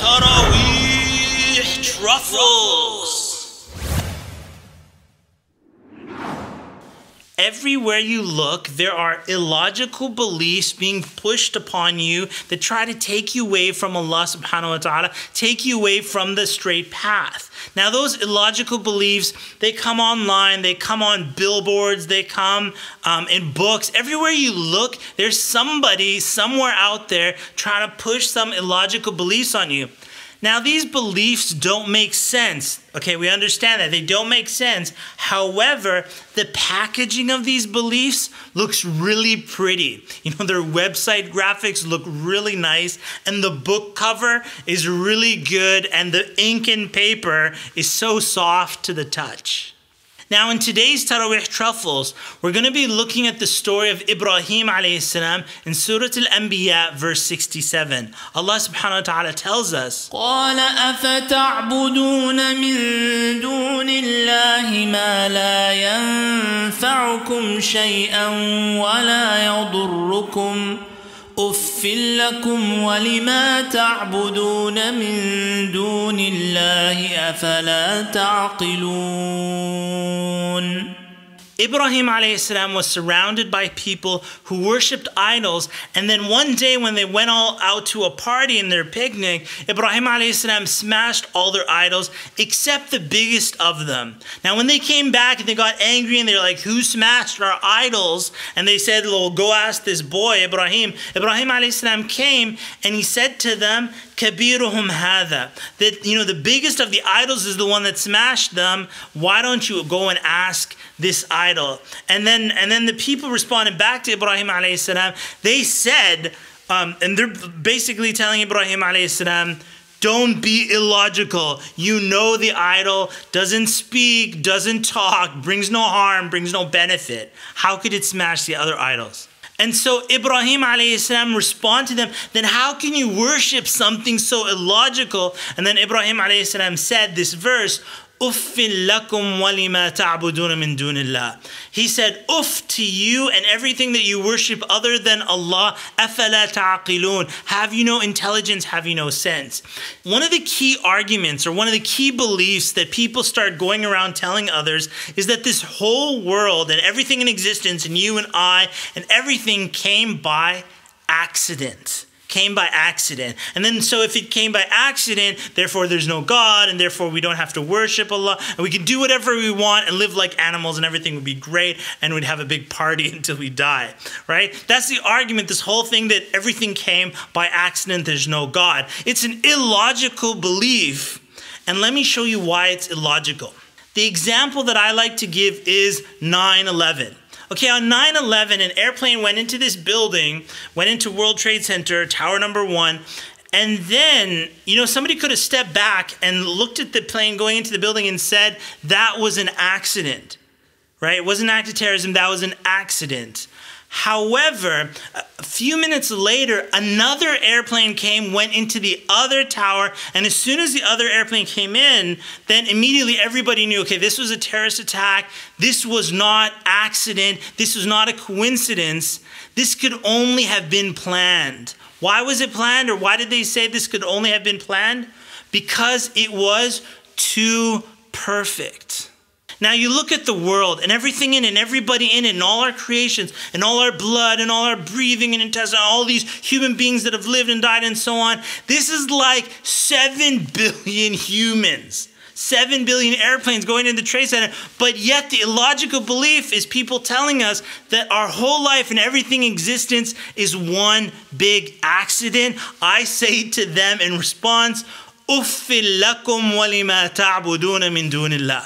Taraweeh Truffles. Everywhere you look, there are illogical beliefs being pushed upon you that try to take you away from Allah subhanahu wa ta'ala, take you away from the straight path. Now those illogical beliefs, they come online, they come on billboards, they come in books. Everywhere you look, there's somebody somewhere out there trying to push some illogical beliefs on you. Now these beliefs don't make sense. Okay, we understand that. They don't make sense. However, the packaging of these beliefs looks really pretty. You know, their website graphics look really nice, and the book cover is really good, and the ink and paper is so soft to the touch. Now in today's Taraweeh Truffles, we're going to be looking at the story of Ibrahim alayhi salam in Surah Al-Anbiya verse 67. Allah subhanahu wa ta'ala tells us, قَالَ أَفَتَعْبُدُونَ مِن دُونِ اللَّهِ مَا لَا يَنفَعُكُمْ شَيْئًا وَلَا يَضُرُّكُمْ أُفٍّ لَكُمْ وَلِمَا تَعْبُدُونَ مِن دُونِ اللَّهِ أَفَلَا تَعْقِلُونَ. Ibrahim alayhi salam was surrounded by people who worshipped idols, and then one day when they went all out to a party in their picnic, Ibrahim alayhi salam smashed all their idols except the biggest of them. Now when they came back and they got angry and they were like, who smashed our idols? And they said, well, go ask this boy Ibrahim. Ibrahim alayhi salam came and he said to them, Kabiruhum hadha, that, you know, the biggest of the idols is the one that smashed them. Why don't you go and ask this idol? And then the people responded back to Ibrahim alayhi salam. They said, and they're basically telling Ibrahim alayhi salam, don't be illogical. You know the idol doesn't speak, doesn't talk, brings no harm, brings no benefit. How could it smash the other idols? And so Ibrahim alayhi salam responded to them, then how can you worship something so illogical? And then Ibrahim alayhi salam said this verse, أُفٍّ لَكُمْ وَلِمَا تَعْبُدُونَ مِن دُونِ اللَّهِ. He said, uff to you and everything that you worship other than Allah. أَفَلَا تَعْقِلُونَ. Have you no intelligence? Have you no sense? One of the key arguments or one of the key beliefs that people start going around telling others is that this whole world and everything in existence and you and I and everything came by accident. Came by accident. And then so if it came by accident, therefore there's no God, and therefore we don't have to worship Allah, and we can do whatever we want and live like animals and everything would be great, and we'd have a big party until we die, right? That's the argument, this whole thing that everything came by accident, there's no God. It's an illogical belief, and let me show you why it's illogical. The example that I like to give is 9/11. Okay, on 9/11, an airplane went into this building, went into World Trade Center, Tower number 1, and then, you know, somebody could have stepped back and looked at the plane going into the building and said, that was an accident, right? It wasn't an act of terrorism, that was an accident. However, a few minutes later, another airplane came, went into the other tower, and as soon as the other airplane came in, then immediately everybody knew, okay, this was a terrorist attack, this was not accident, this was not a coincidence, this could only have been planned. Why was it planned, or why did they say this could only have been planned? Because it was too perfect. Now you look at the world and everything in it and everybody in it and all our creations and all our blood and all our breathing and intestine, all these human beings that have lived and died and so on. This is like 7 billion humans. 7 billion airplanes going into the Trade Center, but yet the illogical belief is people telling us that our whole life and everything in existence is one big accident. I say to them in response, أُفٍّ لَكُمْ وَلِمَا تَعْبُدُونَ مِن دُونِ اللَّهِ.